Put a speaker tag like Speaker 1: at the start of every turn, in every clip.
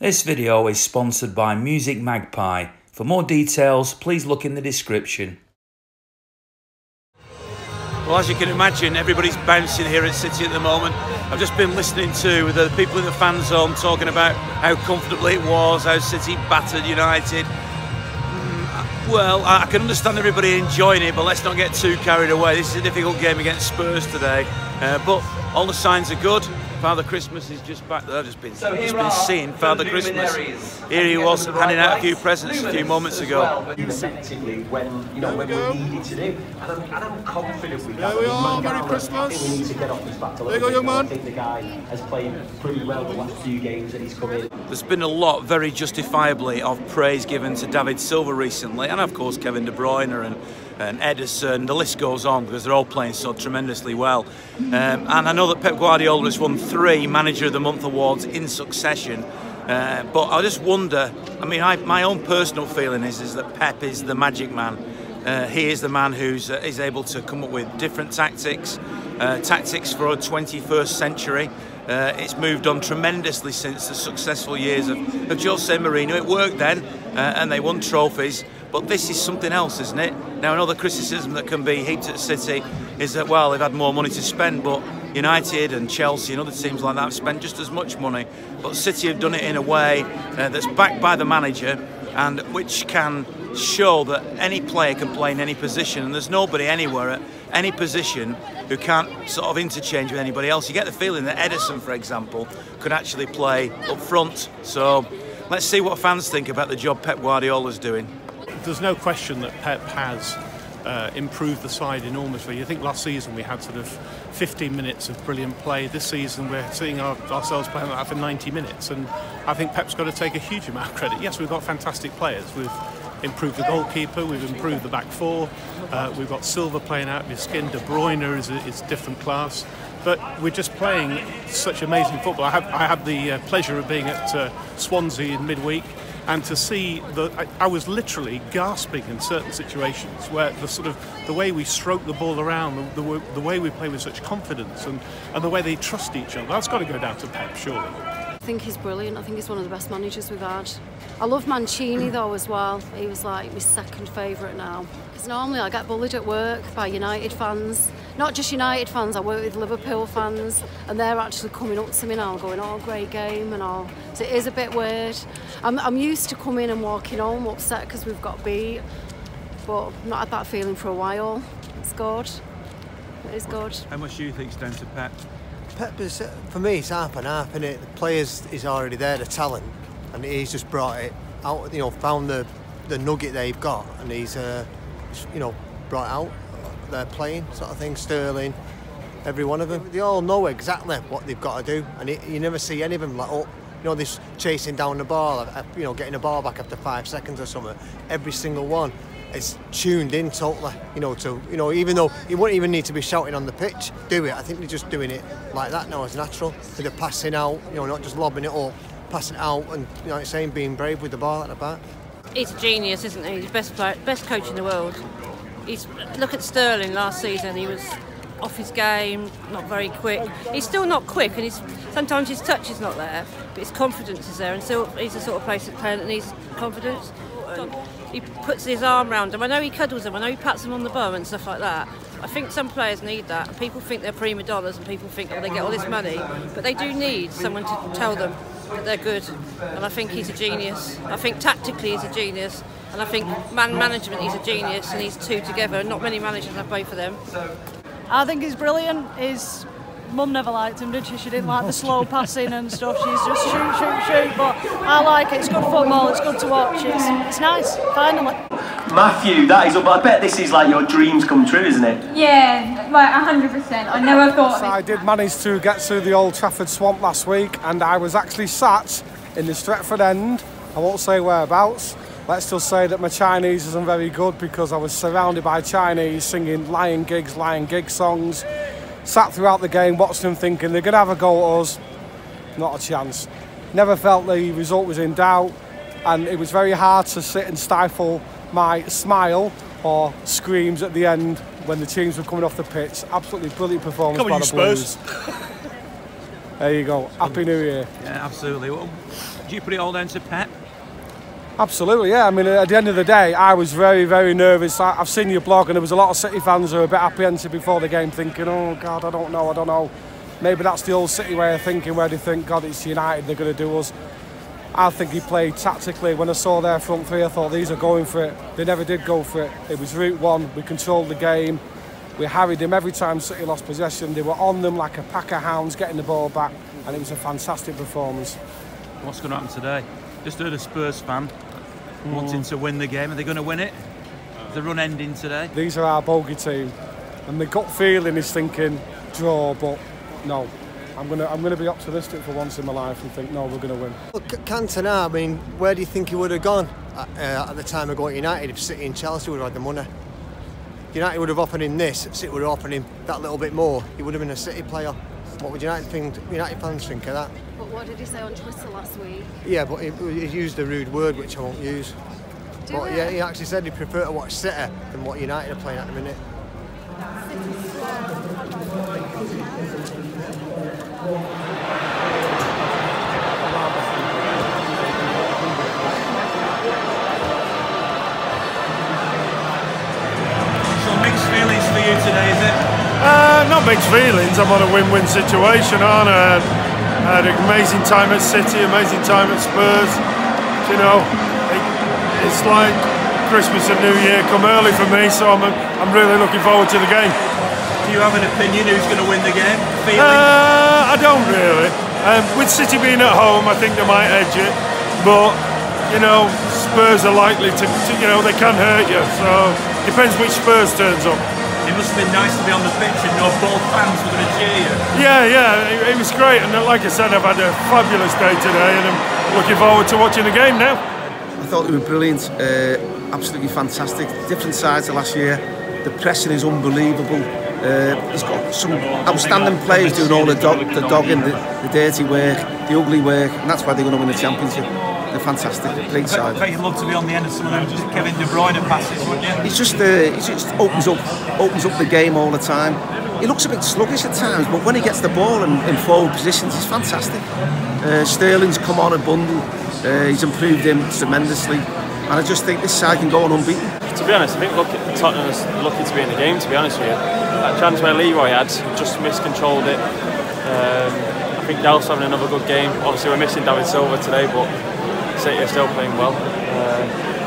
Speaker 1: This video is sponsored by Music Magpie. For more details, please look in the description.
Speaker 2: Well, as you can imagine, everybody's bouncing here at City at the moment. I've just been listening to the people in the fan zone talking about how comfortable it was, how City battered United. Well, I can understand everybody enjoying it, but let's not get too carried away. This is a difficult game against Spurs today, but all the signs are good. Father Christmas is just back there. I've just been seeing Father Christmas. Here he was handing out a few presents a few moments ago.
Speaker 3: Effectively, when we needed to do, and I'm confident with that.
Speaker 4: There we are, Merry Christmas.
Speaker 3: We need to get off his back a
Speaker 4: There you go, young man.
Speaker 3: I think the guy has played pretty well the last few games that he's come in.
Speaker 2: There's been a lot, very justifiably, of praise given to David Silva recently, and of course Kevin De Bruyne and Ederson. The list goes on because they're all playing so tremendously well. And I know that Pep Guardiola has won 3 Manager of the Month awards in succession. But I just wonder, I mean, my own personal feeling is that Pep is the magic man. He is the man who's is able to come up with different tactics for a 21st century. It's moved on tremendously since the successful years of Jose Mourinho. It worked then, and they won trophies. But this is something else, isn't it? Now, another criticism that can be heaped at City is that, well, they've had more money to spend, but United and Chelsea and other teams like that have spent just as much money. But City have done it in a way that's backed by the manager, and which can show that any player can play in any position, and there's nobody anywhere at any position who can't sort of interchange with anybody else. You get the feeling that Ederson, for example, could actually play up front. So let's see what fans think about the job Pep Guardiola's doing.
Speaker 4: There's no question that Pep has improved the side enormously. I think last season we had sort of 15 minutes of brilliant play. This season we're seeing ourselves playing like that for 90 minutes, and I think Pep's got to take a huge amount of credit. Yes, we've got fantastic players. We've improved the goalkeeper, we've improved the back four, we've got Silva playing out of his skin, De Bruyne is different class, but we're just playing such amazing football. I had the pleasure of being at Swansea in midweek, and to see I was literally gasping in certain situations where the way we stroke the ball around, the way we play with such confidence, and the way they trust each other. That's got to go down to Pep, surely.
Speaker 5: I think he's brilliant. I think he's one of the best managers we've had. I love Mancini though as well. He was like my second favourite now. Because normally I get bullied at work by United fans. Not just United fans, I work with Liverpool fans, and they're actually coming up to me now going, oh, great game and all. So it is a bit weird. I'm used to coming and walking home upset because we've got beat, but I've not had that feeling for a while. It's good. It is good.
Speaker 2: How much do you think is down to Pep?
Speaker 6: Pep is, for me, it's half and half, innit? The players is already there, the talent, and he's just brought it out. Found the nugget they've got, and he's brought it out. They're playing sort of thing. Sterling, every one of them, they all know exactly what they've got to do, and you never see any of them like this chasing down the ball, getting the ball back after 5 seconds or something. Every single one is tuned in totally, even though he wouldn't even need to be shouting on the pitch, do it. I think they're just doing it like that now, as natural. They're passing out, not just lobbing it up, passing it out, and like saying, being brave with the ball at the back.
Speaker 7: He's a genius, isn't he? He's the best coach in the world. Look at Sterling last season. He was off his game, not very quick. He's still not quick, and sometimes his touch is not there, but his confidence is there, and still he's the sort of player that needs confidence. And he puts his arm round them. I know he cuddles them. I know he pats them on the bum and stuff like that. I think some players need that. And people think they're prima donnas, and people think, oh, they get all this money, but they do need someone to tell them that they're good. And I think he's a genius. I think tactically he's a genius. And I think man management, he's a genius, and he's two together, and not many managers have both of them.
Speaker 8: I think he's brilliant. His mum never liked him, did she? She didn't like the slow passing and stuff. She's just shoot. But I like it. It's good football. It's good to watch. It's nice, finally.
Speaker 3: Matthew, that is up. I bet this is like your dreams come true, isn't it?
Speaker 9: Yeah, like 100%. I never thought.
Speaker 10: So I did manage to get to the Old Trafford Swamp last week, and I was actually sat in the Stretford end. I won't say whereabouts. Let's just say that my Chinese isn't very good, because I was surrounded by Chinese singing lion gig songs. Sat throughout the game, watched them thinking they're going to have a go at us. Not a chance. Never felt the result was in doubt, and it was very hard to sit and stifle my smile or screams at the end when the teams were coming off the pitch. Absolutely brilliant performance by the Blues. There you go. Happy New Year.
Speaker 2: Yeah, absolutely. Well, Do you put it all down to Pep?
Speaker 10: Absolutely, yeah. I mean, at the end of the day, I was very, very nervous. I've seen your blog, and there was a lot of City fans who were a bit apprehensive before the game, thinking, oh, God, I don't know. Maybe that's the old City way of thinking, where they think, God, it's United, they're going to do us. I think he played tactically. When I saw their front three, I thought, these are going for it. They never did go for it. It was route one. We controlled the game. We harried them every time City lost possession. They were on them like a pack of hounds, getting the ball back, and it was a fantastic performance.
Speaker 2: What's going to happen today? Just heard a Spurs fan wanting to win the game. Are they going to win it? Is the run ending today?
Speaker 10: These are our bogey team, and the gut feeling is thinking draw, but no. I'm gonna be optimistic for once in my life and think, no, we're going to win.
Speaker 6: Look, Cantona, I mean, where do you think he would have gone at the time of going to United if City and Chelsea would have had the money? United would have offered him this, City would have offered him that little bit more. He would have been a City player. What would United fans think of that?
Speaker 5: But what did he say on Twitter last week?
Speaker 6: Yeah, but he used a rude word, which I won't use. But yeah, he actually said he'd prefer to watch City than what United are playing at the minute.
Speaker 2: Mixed feelings for you today, is it?
Speaker 11: Not mixed feelings. I'm on a win-win situation, aren't I? I had an amazing time at City, amazing time at Spurs. You know, it's like Christmas and New Year come early for me, so I'm really looking forward to the game.
Speaker 2: Do you have an opinion who's going to win the game?
Speaker 11: I don't really. With City being at home, I think they might edge it, but you know, Spurs are likely to you know, they can hurt you. So depends which Spurs turns up.
Speaker 2: It must have been nice to be on the pitch and know both fans were going to cheer you.
Speaker 11: Yeah, it was great, and like I said, I've had a fabulous day today, and I'm looking forward to watching the game now.
Speaker 12: I thought they were brilliant, absolutely fantastic. Different sides to last year. The pressing is unbelievable. He's got some outstanding players doing all the dogging, the dirty work, the ugly work, and that's why they're going to win the championship. They're fantastic, great side.
Speaker 2: I bet you'd love to be on the end of some of them Kevin De Bruyne passes, wouldn't you?
Speaker 12: He just opens up the game all the time. He looks a bit sluggish at times, but when he gets the ball in forward positions, he's fantastic. Sterling's come on a bundle. He's improved him tremendously, and I just think this side can go on unbeaten.
Speaker 13: To be honest, I think Tottenham was lucky to be in the game, to be honest with you. That chance where Leroy had, just miscontrolled it. I think Delph's having another good game. Obviously we're missing David Silva today, but City are still playing well.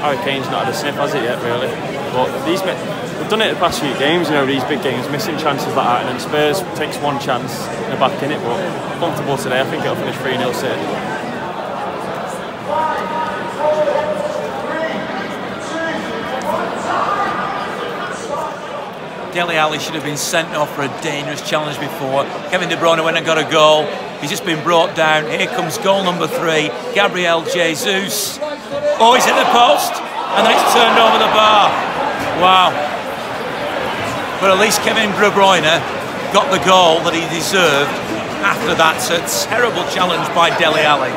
Speaker 13: Harry Kane's not had a sniff, has it yet, really? But we've done it the past few games, you know, these big games, missing chances like that, and then Spurs takes one chance and they're back in it, but comfortable today. I think it'll finish 3-0 City.
Speaker 2: Dele Alli should have been sent off for a dangerous challenge before. Kevin De Bruyne went and got a goal. He's just been brought down. Here comes goal number 3. Gabriel Jesus. Oh, he's hit the post. And then it's turned over the bar. Wow. But at least Kevin De Bruyne got the goal that he deserved after that terrible challenge by Dele Alli.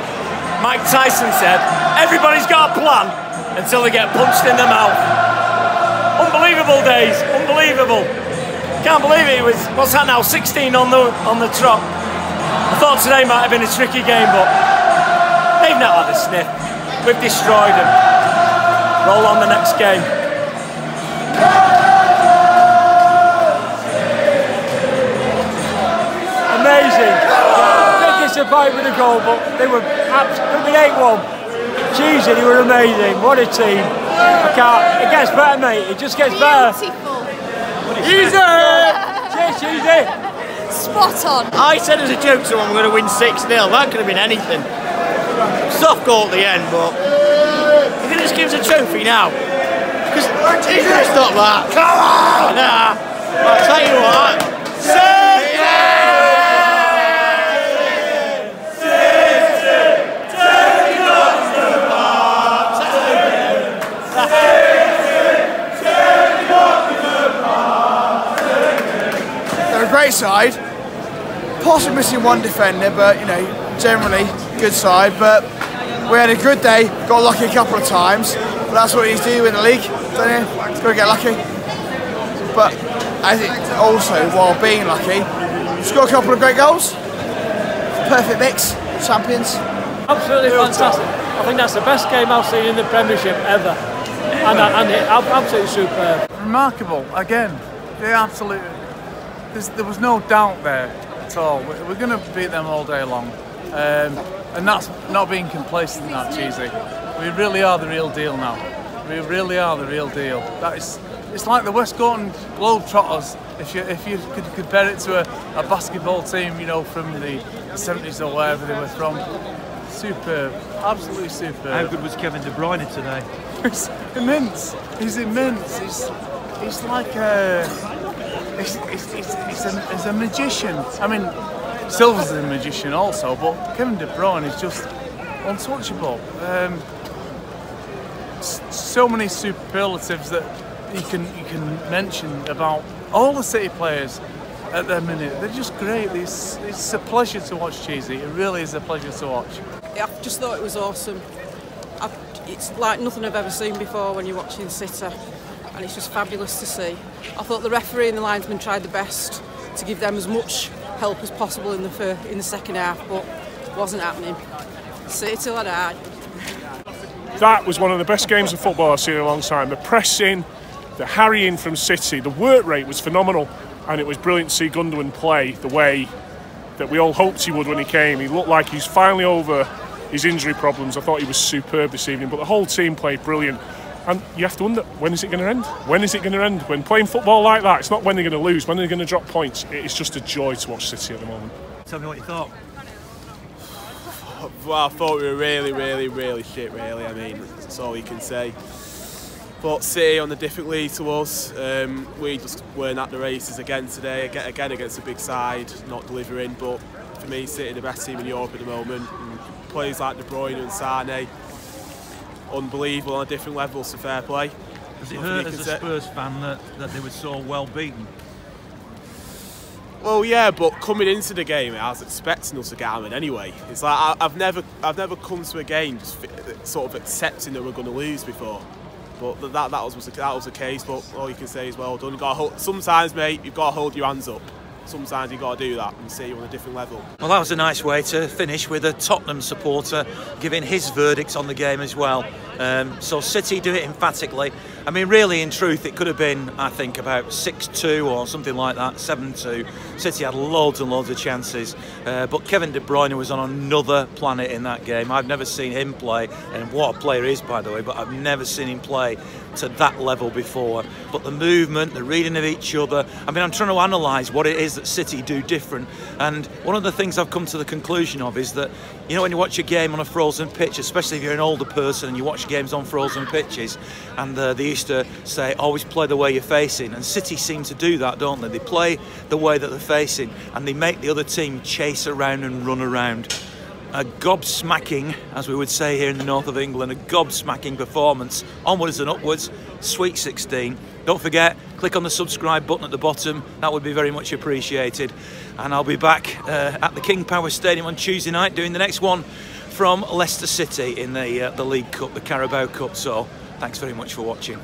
Speaker 14: Mike Tyson said, everybody's got a plan until they get punched in the mouth. Unbelievable days, unbelievable. Can't believe it. Was, what's that now, 16 on the trot. I thought today might have been a tricky game, but they've not had a sniff. We've destroyed them. Roll on the next game. Amazing. Big disappointment with the goal, but they were absolutely 8-1. Cheeseman, they were amazing. What a team. I can't. It gets better, mate. It just gets better. Easy! Cheers, Cheesy!
Speaker 15: Spot on.
Speaker 14: I said as a joke to him, I'm going to win 6-0. That could have been anything. Soft goal at the end, but you think this gives a trophy now? Because he's going to stop that. Come on! Nah. I'll tell you what.
Speaker 16: Great side, possibly missing one defender, but you know, generally good side. But we had a good day, got lucky a couple of times, but that's what you do in the league, don't you? Got to get lucky. But I think also, while being lucky, scored a couple of great goals. Perfect mix, champions.
Speaker 15: Absolutely fantastic. I think that's the best game I've seen in the Premiership ever. And absolutely superb.
Speaker 17: Remarkable, again. They absolutely... There was no doubt there at all. We're going to beat them all day long. And that's not being complacent, that Cheesy. We really are the real deal now. We really are the real deal. It's like the West Gorton Globetrotters, if you could compare it to a basketball team, you know, from the 70s or wherever they were from. Superb, absolutely superb.
Speaker 18: How good was Kevin De Bruyne today?
Speaker 17: He's immense. He's immense. He's like he's a magician. I mean, Silva's a magician also, but Kevin De Bruyne is just untouchable. So many superlatives that you can mention about all the City players at the minute. They're just great. It's a pleasure to watch, Cheesy. It really is a pleasure to watch.
Speaker 19: I just thought it was awesome. It's like nothing I've ever seen before when you're watching City, and it's just fabulous to see. I thought the referee and the linesman tried the best to give them as much help as possible in the second half, but it wasn't happening. City till I died.
Speaker 20: That was one of the best games of football I've seen in a long time. The pressing, the harrying from City, the work rate was phenomenal, and it was brilliant to see Gundogan play the way that we all hoped he would when he came. He looked like he's finally over his injury problems. I thought he was superb this evening, but the whole team played brilliant. And you have to wonder, when is it going to end? When is it going to end? When playing football like that, it's not when they're going to lose, when they're going to drop points. It's just a joy to watch City at the moment.
Speaker 18: Tell me what you thought.
Speaker 21: Well, I thought we were really shit, really. I mean, that's all you can say. But City on a different league to us. We just weren't at the races again today. Again against a big side, not delivering. But for me, City the best team in Europe at the moment. And players like De Bruyne and Sane, unbelievable on a different level. So fair play.
Speaker 18: Does it hurt as a Spurs fan that they were so well beaten?
Speaker 21: Well, yeah, but coming into the game, I was expecting us to get hammered anyway. It's like I've never come to a game just sort of accepting that we're going to lose before. But that was the case. But all you can say is well done. Sometimes, mate, you've got to hold your hands up. Sometimes you've got to do that and see you on a different level.
Speaker 18: Well, that was a nice way to finish with a Tottenham supporter giving his verdict on the game as well. So City do it emphatically. I mean, really, in truth, it could have been, I think, about 6-2 or something like that, 7-2. City had loads and loads of chances. But Kevin De Bruyne was on another planet in that game. I've never seen him play, and what a player he is, by the way, but I've never seen him play to that level before. But the movement, the reading of each other, I mean, I'm trying to analyse what it is that City do different. And one of the things I've come to the conclusion of is that, you know, when you watch a game on a frozen pitch, especially if you're an older person and you watch games on frozen pitches, and they used to say, always play the way you're facing. And City seem to do that, don't they? They play the way that they're facing, and they make the other team chase around and run around. A gobsmacking, as we would say here in the north of England, a gobsmacking performance, onwards and upwards, Sweet 16. Don't forget, click on the subscribe button at the bottom, that would be very much appreciated. And I'll be back at the King Power Stadium on Tuesday night doing the next one from Leicester City in the League Cup, the Carabao Cup. So thanks very much for watching.